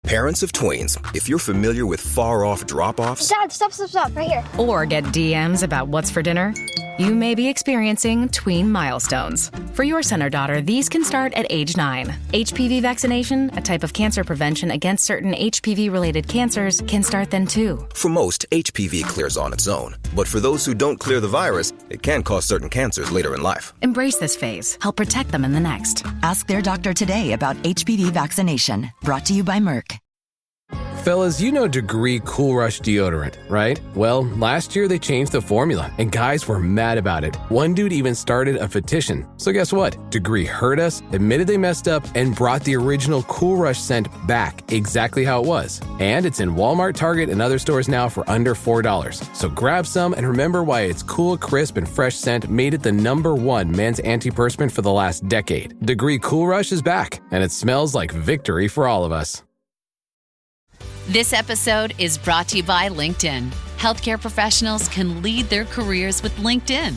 Parents of tweens, if you're familiar with far-off drop-offs... Dad, stop, right here. Or get DMs about what's for dinner, you may be experiencing tween milestones. For your son or daughter, these can start at age 9. HPV vaccination, a type of cancer prevention against certain HPV-related cancers, can start then too. For most, HPV clears on its own. But for those who don't clear the virus, it can cause certain cancers later in life. Embrace this phase. Help protect them in the next. Ask their doctor today about HPV vaccination. Brought to you by Merck. Fellas, you know Degree Cool Rush deodorant, right? Well, last year they changed the formula, and guys were mad about it. One dude even started a petition. So guess what? Degree heard us, admitted they messed up, and brought the original Cool Rush scent back exactly how it was. And it's in Walmart, Target, and other stores now for under $4. So grab some and remember why its cool, crisp, and fresh scent made it the #1 men's antiperspirant for the last decade. Degree Cool Rush is back, and it smells like victory for all of us. This episode is brought to you by LinkedIn. Healthcare professionals can lead their careers with LinkedIn.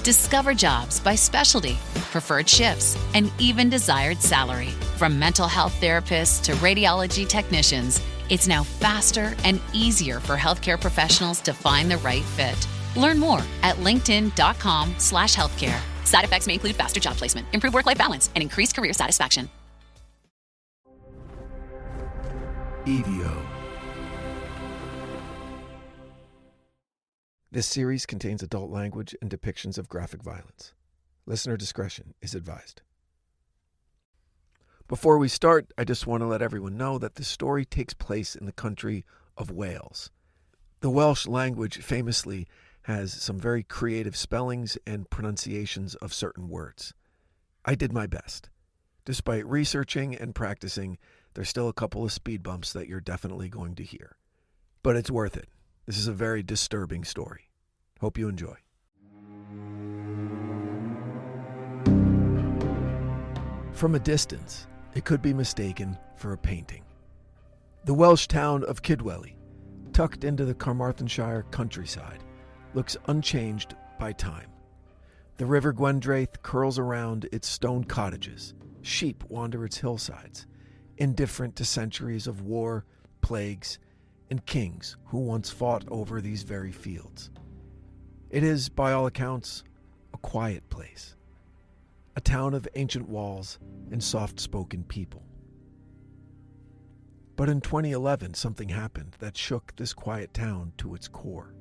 Discover jobs by specialty, preferred shifts, and even desired salary. From mental health therapists to radiology technicians, it's now faster and easier for healthcare professionals to find the right fit. Learn more at linkedin.com/healthcare. Side effects may include faster job placement, improved work-life balance, and increased career satisfaction. EVO. This series contains adult language and depictions of graphic violence. Listener discretion is advised. Before we start, I just want to let everyone know that this story takes place in the country of Wales. The Welsh language famously has some very creative spellings and pronunciations of certain words. I did my best. Despite researching and practicing, there's still a couple of speed bumps that you're definitely going to hear. But it's worth it. This is a very disturbing story. Hope you enjoy. From a distance, it could be mistaken for a painting. The Welsh town of Kidwelly, tucked into the Carmarthenshire countryside, looks unchanged by time. The River Gwendraith curls around its stone cottages. Sheep wander its hillsides, indifferent to centuries of war, plagues, and kings who once fought over these very fields. It is, by all accounts, a quiet place, a town of ancient walls and soft-spoken people. But in 2011, something happened that shook this quiet town to its core.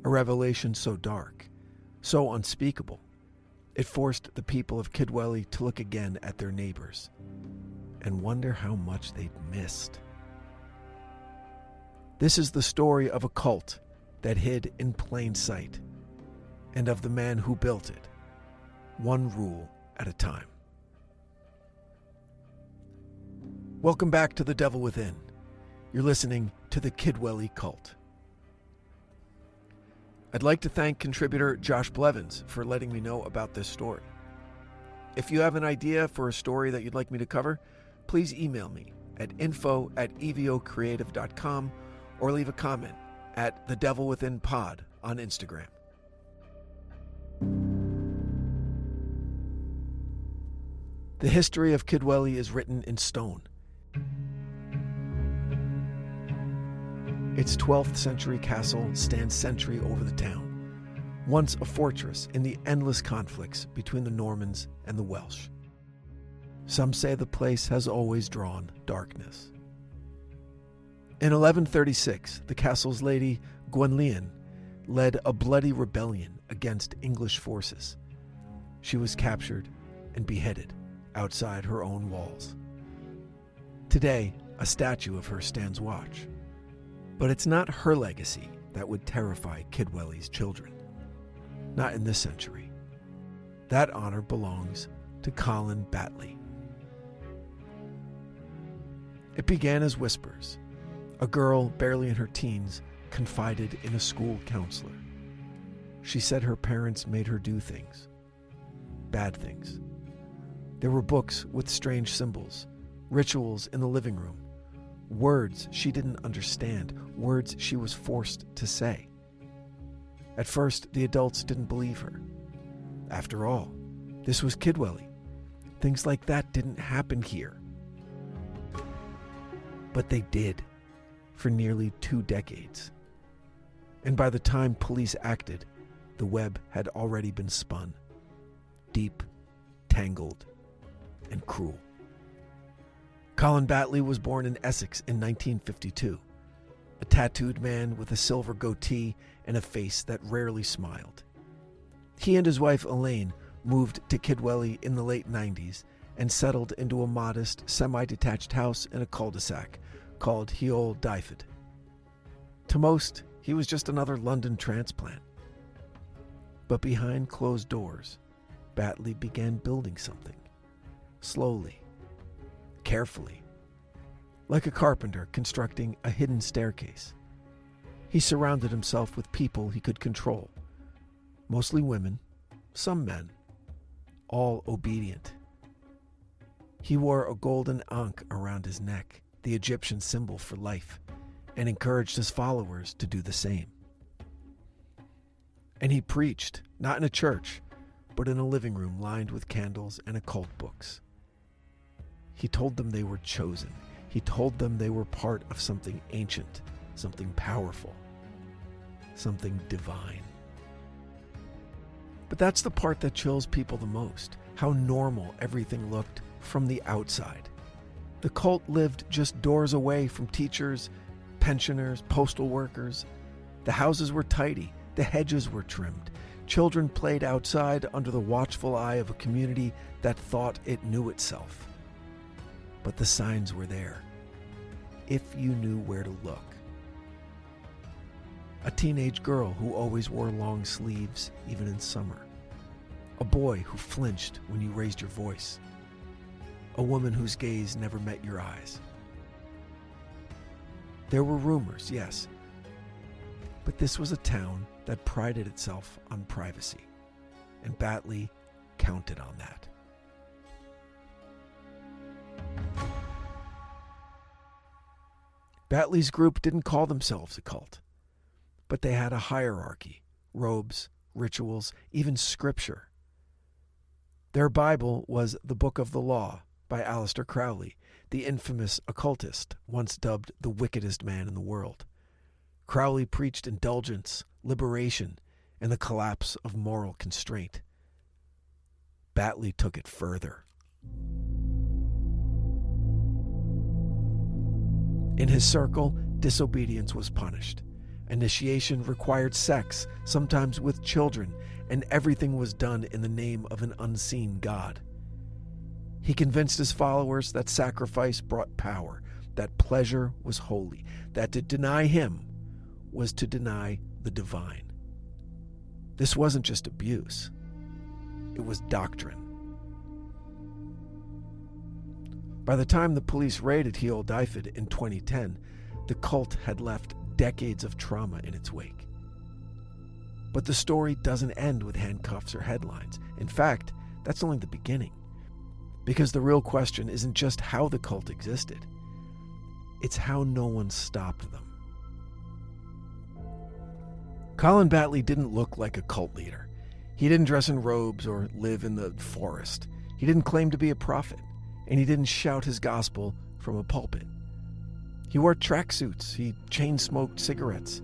A revelation so dark, so unspeakable, it forced the people of Kidwelly to look again at their neighbors and wonder how much they'd missed. This is the story of a cult that hid in plain sight, and of the man who built it, one rule at a time. Welcome back to The Devil Within. You're listening to the Kidwelly Cult. I'd like to thank contributor Josh Blevins for letting me know about this story. If you have an idea for a story that you'd like me to cover, please email me at info@evocreative.com or leave a comment at The Devil Within Pod on Instagram. The history of Kidwelly is written in stone. Its 12th century castle stands sentry over the town, once a fortress in the endless conflicts between the Normans and the Welsh. Some say the place has always drawn darkness. In 1136, the castle's lady, Gwenllian, led a bloody rebellion against English forces. She was captured and beheaded outside her own walls. Today, a statue of her stands watch. But it's not her legacy that would terrify Kidwelly's children. Not in this century. That honor belongs to Colin Batley. It began as whispers. A girl, barely in her teens, confided in a school counselor. She said her parents made her do things. Bad things. There were books with strange symbols, rituals in the living room, words she didn't understand, words she was forced to say. At first, the adults didn't believe her. After all, this was Kidwelly. Things like that didn't happen here. But they did, for nearly 2 decades. And by the time police acted, the web had already been spun. Deep, tangled, and cruel. Colin Batley was born in Essex in 1952, a tattooed man with a silver goatee and a face that rarely smiled. He and his wife Elaine moved to Kidwelly in the late 90s and settled into a modest, semi-detached house in a cul-de-sac called Heol Dyfed. To most, he was just another London transplant. But behind closed doors, Batley began building something. Slowly, carefully, like a carpenter constructing a hidden staircase. He surrounded himself with people he could control, mostly women, some men, all obedient. He wore a golden ankh around his neck, the Egyptian symbol for life, and encouraged his followers to do the same. And he preached, not in a church, but in a living room lined with candles and occult books. He told them they were chosen. He told them they were part of something ancient, something powerful, something divine. But that's the part that chills people the most, how normal everything looked from the outside. The cult lived just doors away from teachers, pensioners, postal workers. The houses were tidy, the hedges were trimmed. Children played outside under the watchful eye of a community that thought it knew itself. But the signs were there, if you knew where to look. A teenage girl who always wore long sleeves, even in summer. A boy who flinched when you raised your voice. A woman whose gaze never met your eyes. There were rumors, yes, but this was a town that prided itself on privacy, and Batley counted on that. Batley's group didn't call themselves a cult, but they had a hierarchy, robes, rituals, even scripture. Their Bible was the Book of the Law by Aleister Crowley, the infamous occultist, once dubbed the wickedest man in the world. Crowley preached indulgence, liberation, and the collapse of moral constraint. Batley took it further. In his circle, disobedience was punished. Initiation required sex, sometimes with children, and everything was done in the name of an unseen god. He convinced his followers that sacrifice brought power, that pleasure was holy, that to deny him was to deny the divine. This wasn't just abuse. It was doctrine. By the time the police raided Heol Dyfed in 2010, the cult had left decades of trauma in its wake. But the story doesn't end with handcuffs or headlines. In fact, that's only the beginning. Because the real question isn't just how the cult existed. It's how no one stopped them. Colin Batley didn't look like a cult leader. He didn't dress in robes or live in the forest. He didn't claim to be a prophet. And he didn't shout his gospel from a pulpit. He wore tracksuits. He chain-smoked cigarettes.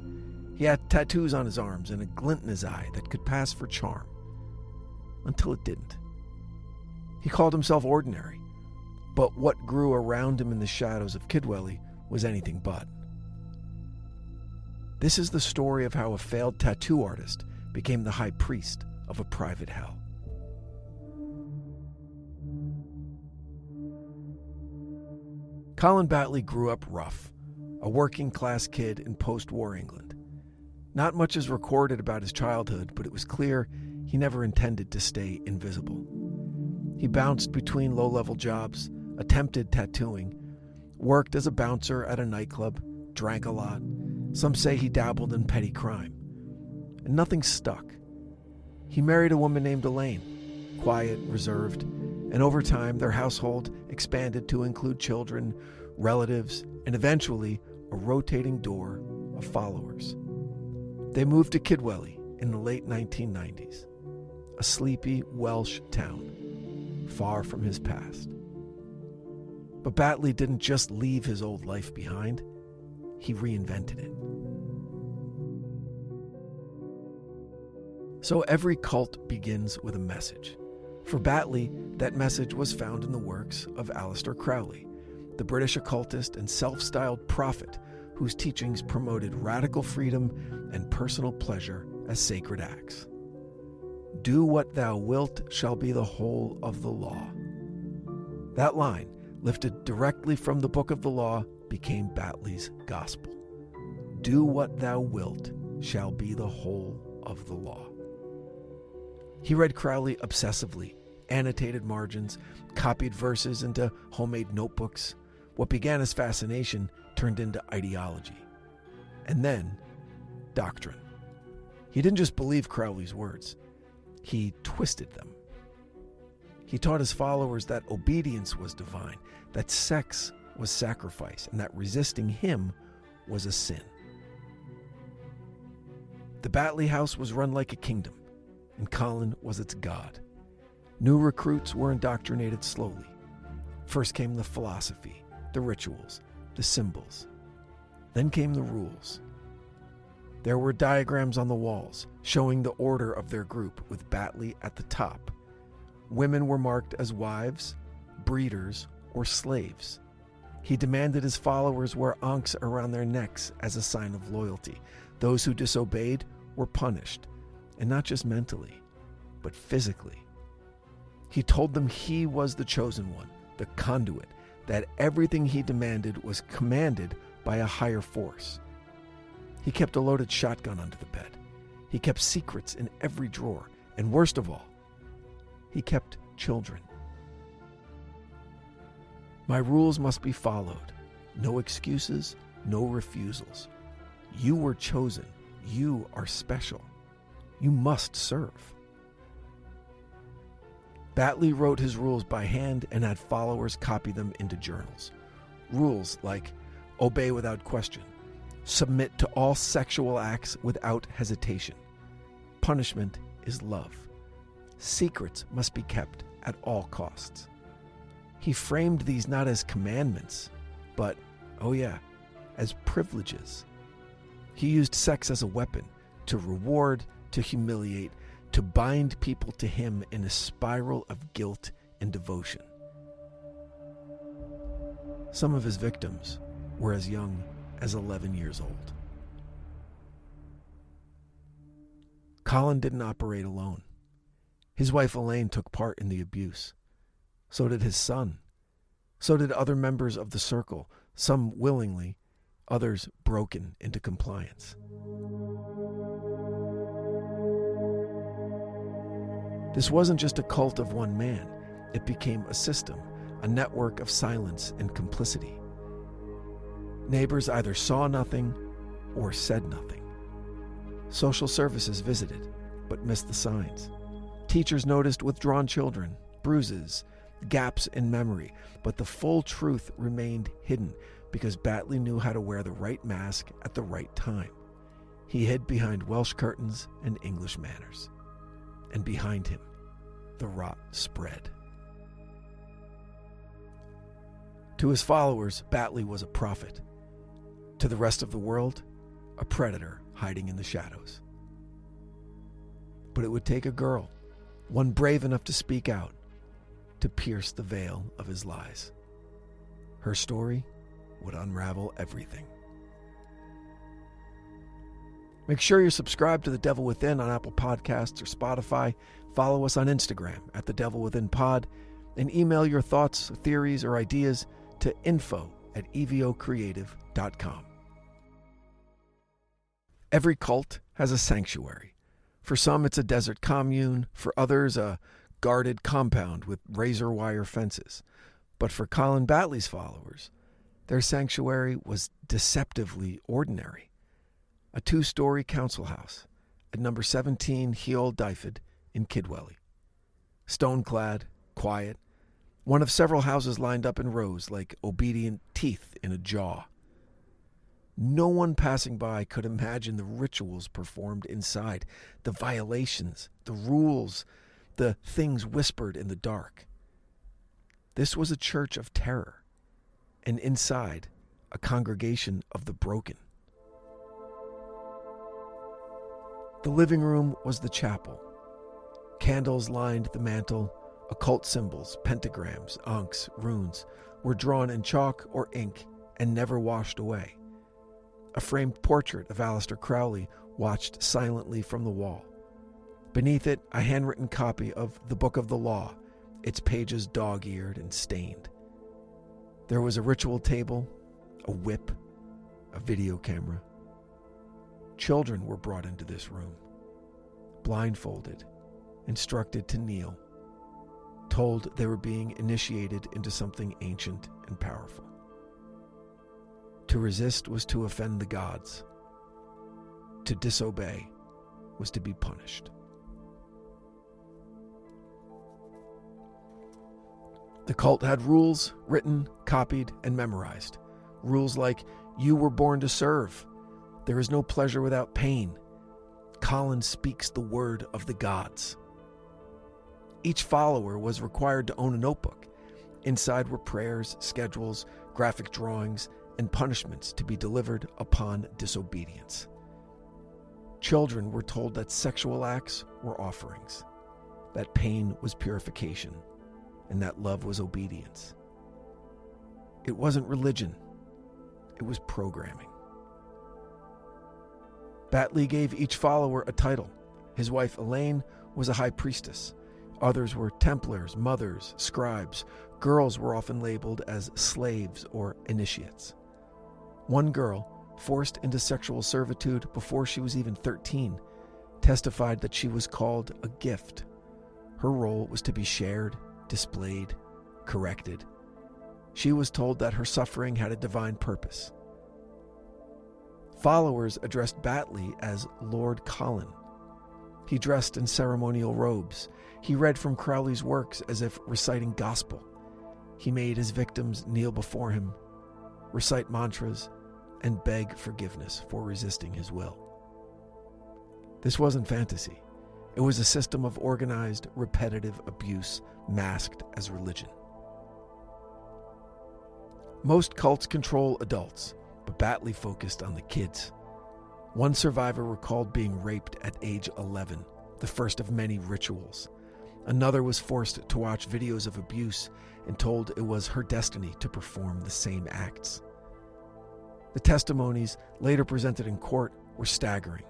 He had tattoos on his arms and a glint in his eye that could pass for charm. Until it didn't. He called himself ordinary. But what grew around him in the shadows of Kidwelly was anything but. This is the story of how a failed tattoo artist became the high priest of a private hell. Colin Batley grew up rough, a working-class kid in post-war England. Not much is recorded about his childhood, but it was clear he never intended to stay invisible. He bounced between low-level jobs, attempted tattooing, worked as a bouncer at a nightclub, drank a lot. Some say he dabbled in petty crime. And nothing stuck. He married a woman named Elaine, quiet, reserved, and over time their household expanded to include children, relatives, and eventually a rotating door of followers. They moved to Kidwelly in the late 1990s, a sleepy Welsh town, far from his past. But Batley didn't just leave his old life behind, he reinvented it. So every cult begins with a message. For Batley, that message was found in the works of Aleister Crowley, the British occultist and self-styled prophet whose teachings promoted radical freedom and personal pleasure as sacred acts. Do what thou wilt shall be the whole of the law. That line, lifted directly from the Book of the Law, became Batley's gospel. Do what thou wilt shall be the whole of the law. He read Crowley obsessively, annotated margins, copied verses into homemade notebooks. What began as fascination turned into ideology. And then, doctrine. He didn't just believe Crowley's words. He twisted them. He taught his followers that obedience was divine, that sex was sacrifice, and that resisting him was a sin. The Batley house was run like a kingdom, and Colin was its god. New recruits were indoctrinated slowly. First came the philosophy, the rituals, the symbols. Then came the rules. There were diagrams on the walls showing the order of their group with Batley at the top. Women were marked as wives, breeders, or slaves. He demanded his followers wear ankhs around their necks as a sign of loyalty. Those who disobeyed were punished, and not just mentally, but physically. He told them he was the chosen one, the conduit, that everything he demanded was commanded by a higher force. He kept a loaded shotgun under the bed. He kept secrets in every drawer. And worst of all, he kept children. My rules must be followed. No excuses, no refusals. You were chosen. You are special. You must serve. Batley wrote his rules by hand and had followers copy them into journals. Rules like obey without question, submit to all sexual acts without hesitation. Punishment is love. Secrets must be kept at all costs. He framed these not as commandments, but, oh yeah, as privileges. He used sex as a weapon to reward, to humiliate, to bind people to him in a spiral of guilt and devotion. Some of his victims were as young as 11 years old. Colin didn't operate alone. His wife Elaine took part in the abuse. So did his son. So did other members of the circle, some willingly, others broken into compliance. This wasn't just a cult of one man. It became a system, a network of silence and complicity. Neighbors either saw nothing or said nothing. Social services visited, but missed the signs. Teachers noticed withdrawn children, bruises, gaps in memory, but the full truth remained hidden because Batley knew how to wear the right mask at the right time. He hid behind Welsh curtains and English manners. And behind him, the rot spread. To his followers, Batley was a prophet. To the rest of the world, a predator hiding in the shadows. But it would take a girl, one brave enough to speak out, to pierce the veil of his lies. Her story would unravel everything. Make sure you're subscribed to The Devil Within on Apple Podcasts or Spotify. Follow us on Instagram at The Devil Within Pod, and email your thoughts, theories, or ideas to info@evocreative.com. Every cult has a sanctuary. For some, it's a desert commune. For others, a guarded compound with razor wire fences. But for Colin Batley's followers, their sanctuary was deceptively ordinary. A 2-story council house at number 17 Heol Dyfed in Kidwelly. Stone-clad, quiet, one of several houses lined up in rows like obedient teeth in a jaw. No one passing by could imagine the rituals performed inside, the violations, the rules, the things whispered in the dark. This was a church of terror, and inside, a congregation of the broken. The living room was the chapel. Candles lined the mantel. Occult symbols, pentagrams, ankhs, runes were drawn in chalk or ink and never washed away. A framed portrait of Aleister Crowley watched silently from the wall. Beneath it, a handwritten copy of the Book of the Law, its pages dog-eared and stained. There was a ritual table, a whip, a video camera. Children were brought into this room, blindfolded, instructed to kneel, told they were being initiated into something ancient and powerful. To resist was to offend the gods. To disobey was to be punished. The cult had rules, written, copied, and memorized. Rules like, you were born to serve. There is no pleasure without pain. Colin speaks the word of the gods. Each follower was required to own a notebook. Inside were prayers, schedules, graphic drawings, and punishments to be delivered upon disobedience. Children were told that sexual acts were offerings, that pain was purification, and that love was obedience. It wasn't religion, it was programming. Batley gave each follower a title. His wife Elaine was a high priestess. Others were Templars, mothers, scribes. Girls were often labeled as slaves or initiates. One girl, forced into sexual servitude before she was even 13, testified that she was called a gift. Her role was to be shared, displayed, corrected. She was told that her suffering had a divine purpose. Followers addressed Batley as Lord Colin. He dressed in ceremonial robes. He read from Crowley's works as if reciting gospel. He made his victims kneel before him, recite mantras, and beg forgiveness for resisting his will. This wasn't fantasy. It was a system of organized, repetitive abuse masked as religion. Most cults control adults, but Batley focused on the kids. One survivor recalled being raped at age 11, the first of many rituals. Another was forced to watch videos of abuse and told it was her destiny to perform the same acts. The testimonies later presented in court were staggering.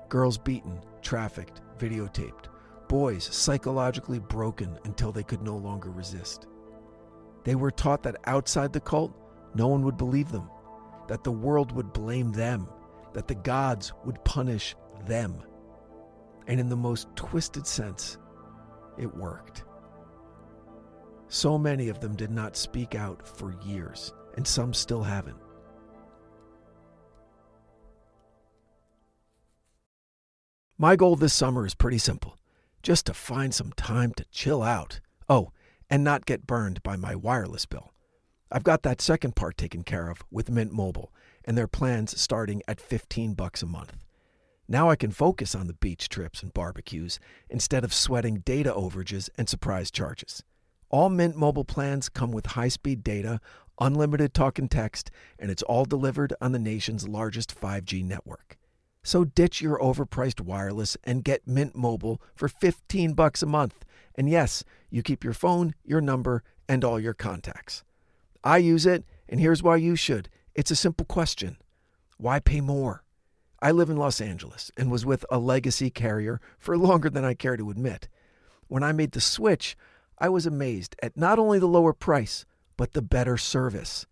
Girls beaten, trafficked, videotaped. Boys psychologically broken until they could no longer resist. They were taught that outside the cult, no one would believe them, that the world would blame them, that the gods would punish them. And in the most twisted sense, it worked. So many of them did not speak out for years, and some still haven't. My goal this summer is pretty simple, just to find some time to chill out. Oh, and not get burned by my wireless bill. I've got that second part taken care of with Mint Mobile, and their plans starting at $15 a month. Now I can focus on the beach trips and barbecues instead of sweating data overages and surprise charges. All Mint Mobile plans come with high-speed data, unlimited talk and text, and it's all delivered on the nation's largest 5G network. So ditch your overpriced wireless and get Mint Mobile for $15 a month. And yes, you keep your phone, your number, and all your contacts. I use it, and here's why you should. It's a simple question. Why pay more? I live in Los Angeles and was with a legacy carrier for longer than I care to admit. When I made the switch, I was amazed at not only the lower price, but the better service.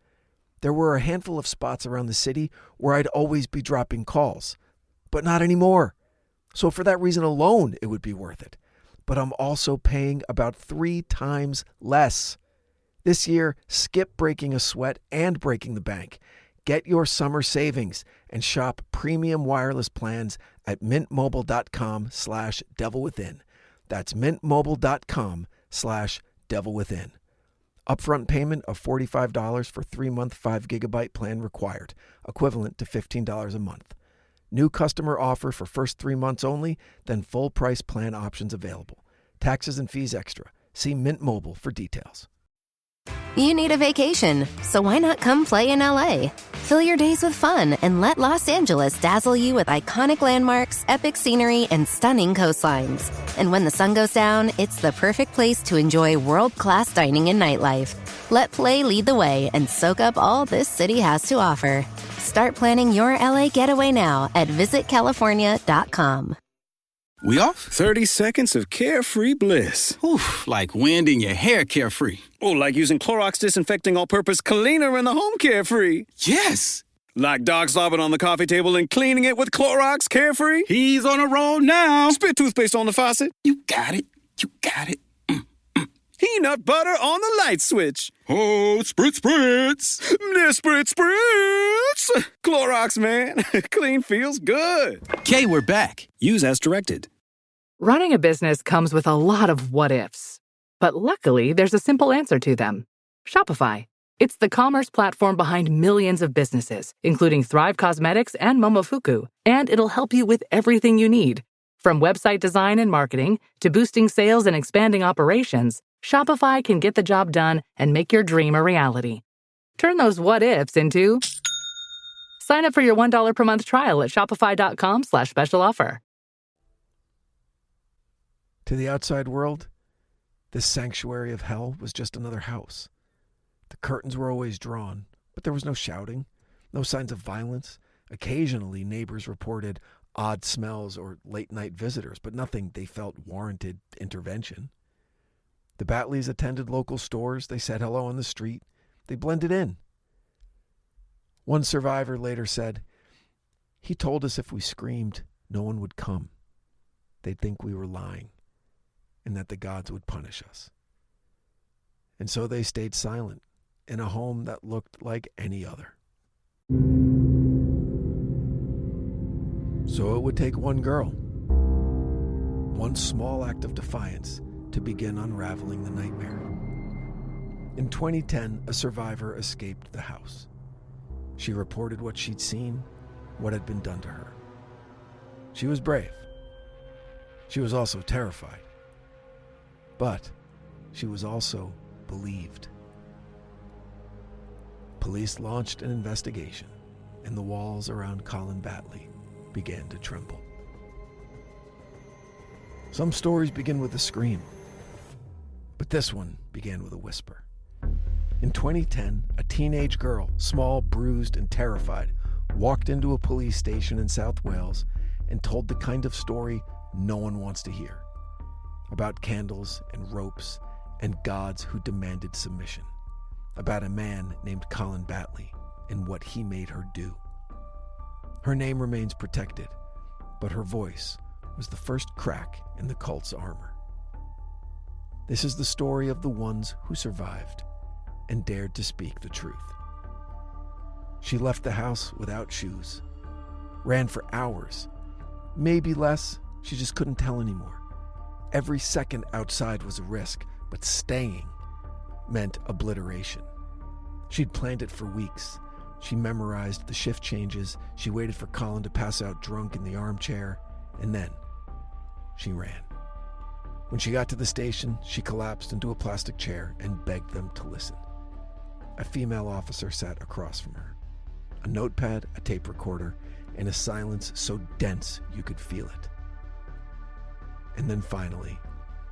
There were a handful of spots around the city where I'd always be dropping calls, but not anymore. So for that reason alone, it would be worth it. But I'm also paying about 3 times less. This year, skip breaking a sweat and breaking the bank. Get your summer savings and shop premium wireless plans at mintmobile.com/devilwithin. That's mintmobile.com/devilwithin. Upfront payment of $45 for 3-month 5GB plan required, equivalent to $15 a month. New customer offer for first 3 months only, then full price plan options available. Taxes and fees extra. See Mint Mobile for details. You need a vacation, so why not come play in LA? Fill your days with fun and let Los Angeles dazzle you with iconic landmarks, epic scenery, and stunning coastlines. And when the sun goes down, it's the perfect place to enjoy world-class dining and nightlife. Let play lead the way and soak up all this city has to offer. Start planning your LA getaway now at visitcalifornia.com. We off? 30 seconds of carefree bliss. Oof, like wind in your hair carefree. Oh, like using Clorox Disinfecting All-Purpose Cleaner in the home carefree. Yes. Like dog slobbing on the coffee table and cleaning it with Clorox Carefree. He's on a roll now. Spit toothpaste on the faucet. You got it. You got it. Peanut butter on the light switch. Oh, spritz, spritz. Spritz, spritz. Clorox, man. Clean feels good. Okay, we're back. Use as directed. Running a business comes with a lot of what-ifs. But luckily, there's a simple answer to them. Shopify. It's the commerce platform behind millions of businesses, including Thrive Cosmetics and Momofuku. And it'll help you with everything you need. From website design and marketing to boosting sales and expanding operations, Shopify can get the job done and make your dream a reality. Turn those what-ifs into... Sign up for your $1 per month trial at shopify.com/special offer. To the outside world, this sanctuary of hell was just another house. The curtains were always drawn, but there was no shouting, no signs of violence. Occasionally, neighbors reported odd smells or late-night visitors, but nothing they felt warranted intervention. The Batleys attended local stores. They said hello on the street. They blended in. One survivor later said, "He told us if we screamed, no one would come. They'd think we were lying and that the gods would punish us." And so they stayed silent in a home that looked like any other. So it would take one girl, one small act of defiance, to begin unraveling the nightmare. In 2010, a survivor escaped the house. She reported what she'd seen, what had been done to her. She was brave. She was also terrified. But she was also believed. Police launched an investigation, and the walls around Colin Batley began to tremble. Some stories begin with a scream, but this one began with a whisper. In 2010, a teenage girl, small, bruised, and terrified, walked into a police station in South Wales and told the kind of story no one wants to hear, about candles and ropes and gods who demanded submission, about a man named Colin Batley and what he made her do. Her name remains protected, but her voice was the first crack in the cult's armor. This is the story of the ones who survived and dared to speak the truth. She left the house without shoes, ran for hours, maybe less. She just couldn't tell anymore. Every second outside was a risk, but staying meant obliteration. She'd planned it for weeks. She memorized the shift changes. She waited for Colin to pass out drunk in the armchair, and then she ran. When she got to the station, she collapsed into a plastic chair and begged them to listen. A female officer sat across from her. A notepad, a tape recorder, and a silence so dense you could feel it. And then finally,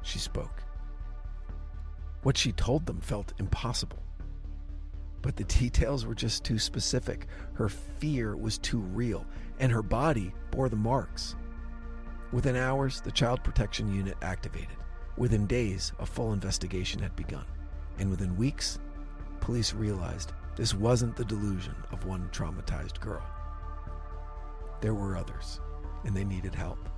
she spoke. What she told them felt impossible. But the details were just too specific. Her fear was too real, and her body bore the marks. Within hours, the Child Protection Unit activated. Within days, a full investigation had begun. And within weeks, police realized this wasn't the delusion of one traumatized girl. There were others, and they needed help.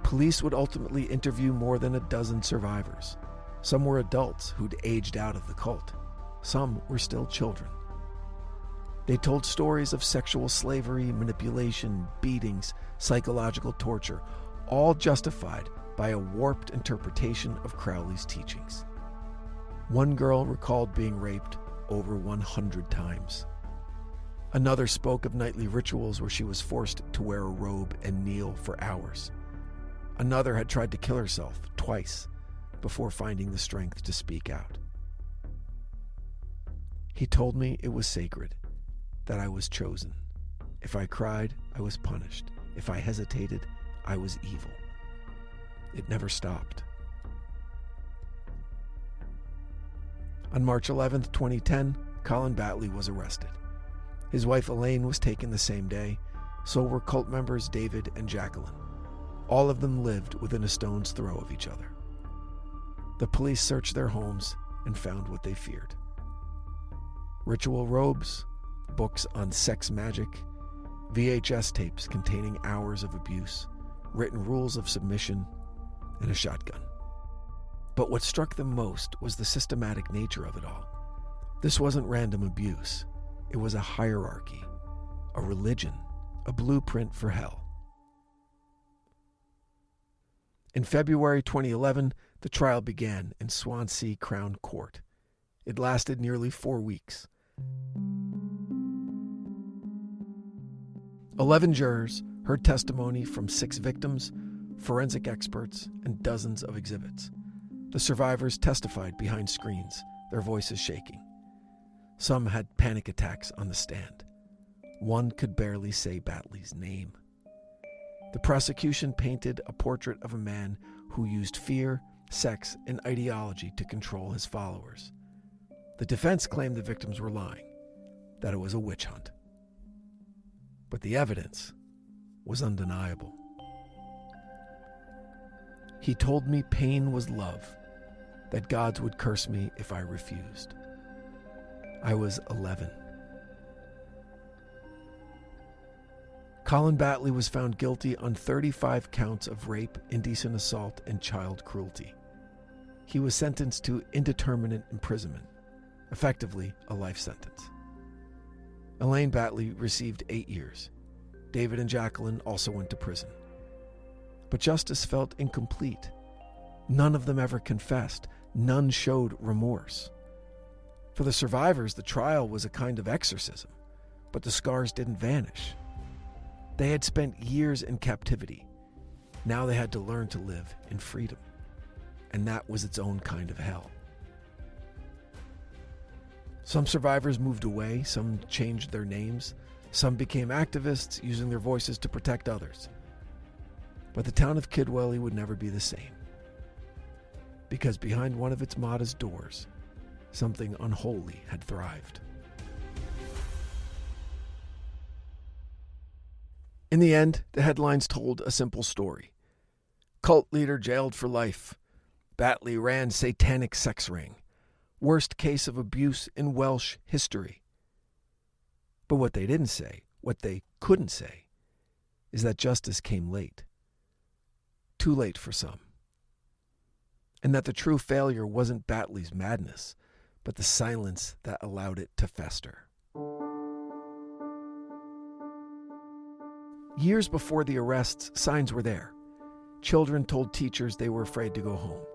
Police would ultimately interview more than a dozen survivors. Some were adults who'd aged out of the cult. Some were still children. They told stories of sexual slavery, manipulation, beatings, psychological torture, all justified by a warped interpretation of Crowley's teachings. One girl recalled being raped over 100 times. Another spoke of nightly rituals where she was forced to wear a robe and kneel for hours. Another had tried to kill herself twice, before finding the strength to speak out. He told me it was sacred, that I was chosen. If I cried, I was punished. If I hesitated, I was evil. It never stopped. On March 11th, 2010, Colin Batley was arrested. His wife Elaine was taken the same day, so were cult members David and Jacqueline. All of them lived within a stone's throw of each other. The police searched their homes and found what they feared. Ritual robes, books on sex magic, VHS tapes containing hours of abuse, written rules of submission, and a shotgun. But what struck them most was the systematic nature of it all. This wasn't random abuse. It was a hierarchy, a religion, a blueprint for hell. In February 2011, the trial began in Swansea Crown Court. It lasted nearly 4 weeks. 11 jurors heard testimony from 6 victims, forensic experts, and dozens of exhibits. The survivors testified behind screens, their voices shaking. Some had panic attacks on the stand. One could barely say Batley's name. The prosecution painted a portrait of a man who used fear, sex, and ideology to control his followers. The defense claimed the victims were lying, that it was a witch hunt. But the evidence was undeniable. He told me pain was love, that gods would curse me if I refused. I was 11. Colin Batley was found guilty on 35 counts of rape, indecent assault, and child cruelty. He was sentenced to indeterminate imprisonment, effectively a life sentence. Elaine Batley received 8 years. David and Jacqueline also went to prison. But justice felt incomplete. None of them ever confessed. None showed remorse. For the survivors, the trial was a kind of exorcism, but the scars didn't vanish. They had spent years in captivity. Now they had to learn to live in freedom. And that was its own kind of hell. Some survivors moved away, some changed their names, some became activists using their voices to protect others. But the town of Kidwelly would never be the same. Because behind one of its modest doors, something unholy had thrived. In the end, the headlines told a simple story. Cult leader jailed for life. Batley ran satanic sex ring. Worst case of abuse in Welsh history. But what they didn't say, what they couldn't say, is that justice came late. Too late for some. And that the true failure wasn't Batley's madness, but the silence that allowed it to fester. Years before the arrests, signs were there. Children told teachers they were afraid to go home.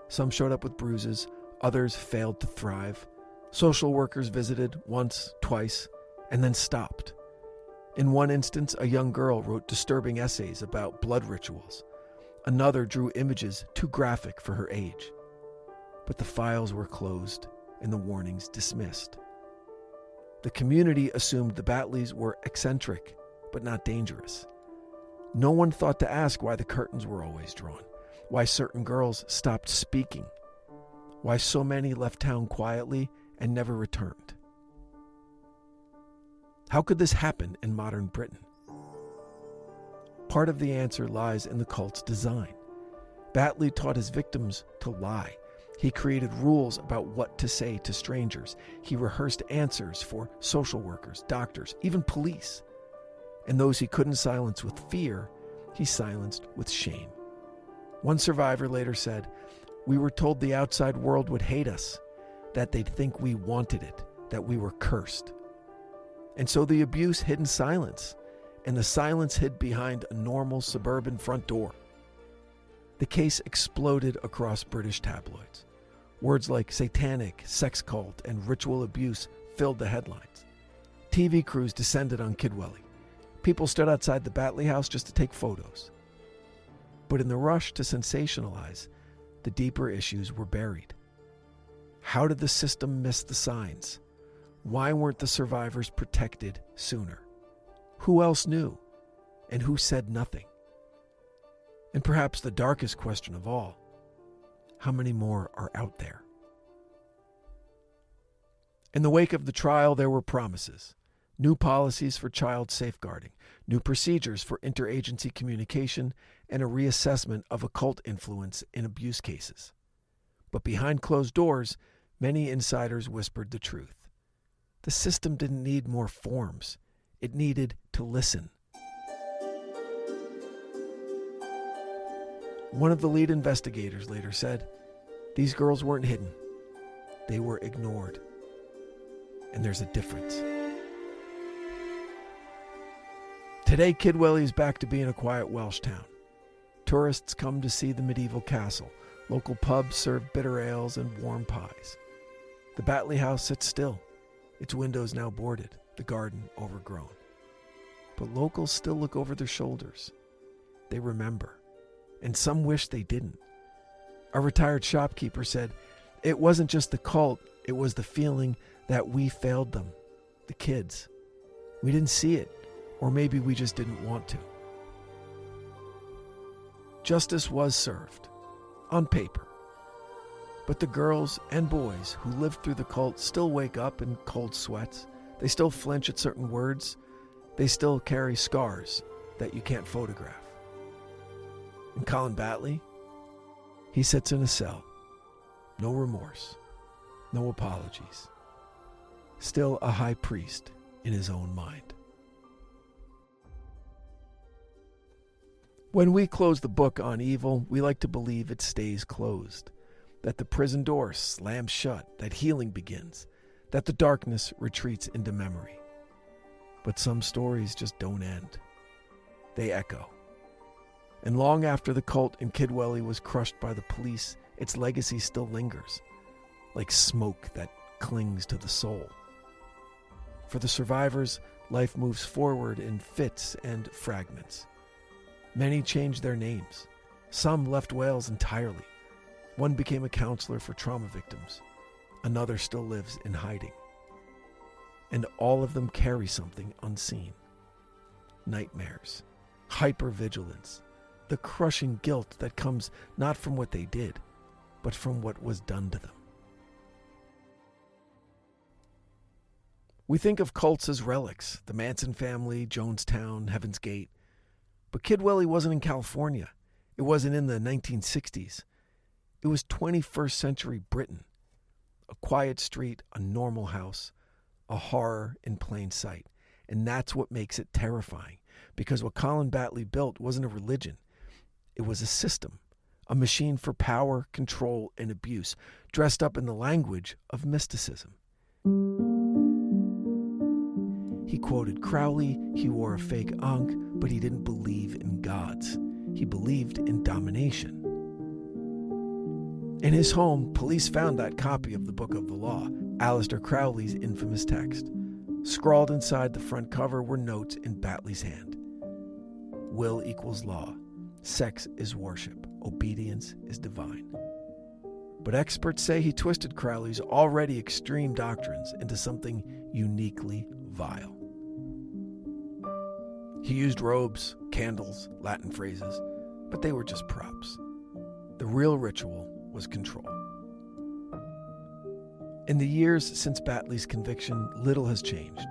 Some showed up with bruises, others failed to thrive. Social workers visited once, twice, and then stopped. In one instance, a young girl wrote disturbing essays about blood rituals. Another drew images too graphic for her age. But the files were closed and the warnings dismissed. The community assumed the Batleys were eccentric, but not dangerous. No one thought to ask why the curtains were always drawn, why certain girls stopped speaking, why so many left town quietly and never returned. How could this happen in modern Britain? Part of the answer lies in the cult's design. Batley taught his victims to lie. He created rules about what to say to strangers. He rehearsed answers for social workers, doctors, even police. And those he couldn't silence with fear, he silenced with shame. One survivor later said, "We were told the outside world would hate us, that they'd think we wanted it, that we were cursed." And so the abuse hid in silence, and the silence hid behind a normal suburban front door. The case exploded across British tabloids. Words like satanic, sex cult, and ritual abuse filled the headlines. TV crews descended on Kidwelly. People stood outside the Batley house just to take photos. But in the rush to sensationalize, the deeper issues were buried. How did the system miss the signs? Why weren't the survivors protected sooner? Who else knew? And who said nothing? And perhaps the darkest question of all, how many more are out there? In the wake of the trial, there were promises. New policies for child safeguarding, new procedures for interagency communication, and a reassessment of occult influence in abuse cases. But behind closed doors, many insiders whispered the truth. The system didn't need more forms. It needed to listen. One of the lead investigators later said, "These girls weren't hidden. They were ignored. And there's a difference." Today, Kidwelly is back to being a quiet Welsh town. Tourists come to see the medieval castle. Local pubs serve bitter ales and warm pies. The Batley house sits still, its windows now boarded, the garden overgrown. But locals still look over their shoulders. They remember, and some wish they didn't. A retired shopkeeper said, "It wasn't just the cult, it was the feeling that we failed them, the kids. We didn't see it, or maybe we just didn't want to." Justice was served, on paper. But the girls and boys who lived through the cult still wake up in cold sweats. They still flinch at certain words. They still carry scars that you can't photograph. And Colin Batley, he sits in a cell. No remorse, no apologies. Still a high priest in his own mind. When we close the book on evil, we like to believe it stays closed, that the prison door slams shut, that healing begins, that the darkness retreats into memory. But some stories just don't end. They echo. And long after the cult in Kidwelly was crushed by the police, its legacy still lingers, like smoke that clings to the soul. For the survivors, life moves forward in fits and fragments. Many changed their names. Some left Wales entirely. One became a counselor for trauma victims. Another still lives in hiding. And all of them carry something unseen. Nightmares, hypervigilance, the crushing guilt that comes not from what they did, but from what was done to them. We think of cults as relics, the Manson family, Jonestown, Heaven's Gate. But Kidwelly wasn't in California. It wasn't in the 1960s. It was 21st century Britain. A quiet street, a normal house, a horror in plain sight. And that's what makes it terrifying. Because what Colin Batley built wasn't a religion. It was a system. A machine for power, control, and abuse, dressed up in the language of mysticism. He quoted Crowley, he wore a fake ankh, but he didn't believe in gods. He believed in domination. In his home, police found that copy of the Book of the Law, Aleister Crowley's infamous text. Scrawled inside the front cover were notes in Batley's hand. Will equals law. Sex is worship. Obedience is divine. But experts say he twisted Crowley's already extreme doctrines into something uniquely vile. He used robes, candles, Latin phrases, but they were just props. The real ritual was control. In the years since Batley's conviction, little has changed.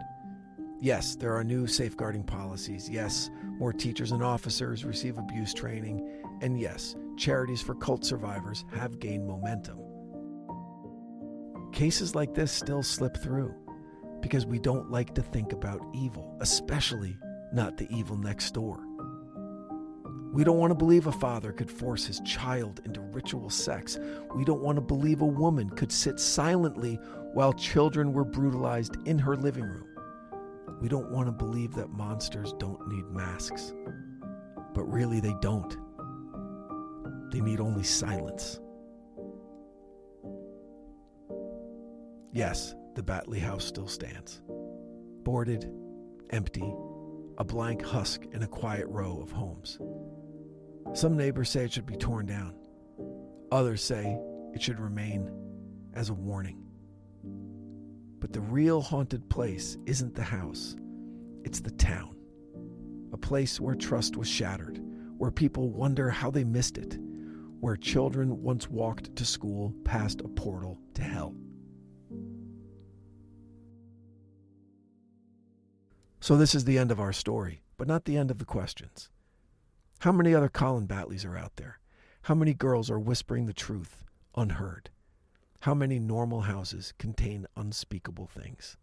Yes, there are new safeguarding policies. Yes, more teachers and officers receive abuse training. And yes, charities for cult survivors have gained momentum. Cases like this still slip through because we don't like to think about evil, especially not the evil next door. We don't want to believe a father could force his child into ritual sex. We don't want to believe a woman could sit silently while children were brutalized in her living room. We don't want to believe that monsters don't need masks. But really they don't. They need only silence. Yes, the Batley house still stands. Boarded, empty, a blank husk in a quiet row of homes. Some neighbors say it should be torn down. Others say it should remain as a warning. But the real haunted place isn't the house, it's the town. A place where trust was shattered, where people wonder how they missed it, where children once walked to school past a portal to hell. So this is the end of our story, but not the end of the questions. How many other Colin Batleys are out there? How many girls are whispering the truth unheard? How many normal houses contain unspeakable things?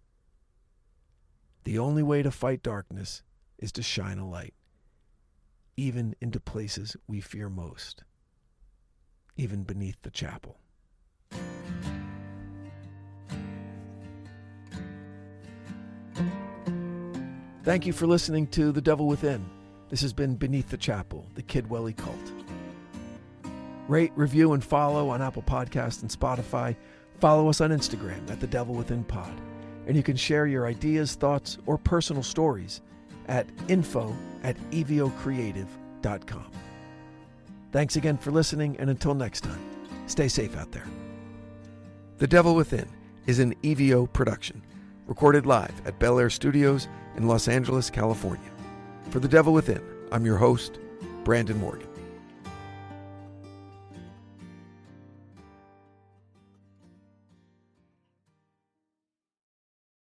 The only way to fight darkness is to shine a light, even into places we fear most, even beneath the chapel. Thank you for listening to The Devil Within. This has been Beneath the Chapel, the Kidwelly Cult. Rate, review, and follow on Apple Podcasts and Spotify. Follow us on Instagram at The Devil Within Pod. And you can share your ideas, thoughts, or personal stories at info@evocreative.com. Thanks again for listening, and until next time, stay safe out there. The Devil Within is an EVO production, recorded live at Bel Air Studios in Los Angeles, California. For The Devil Within, I'm your host, Brandon Morgan.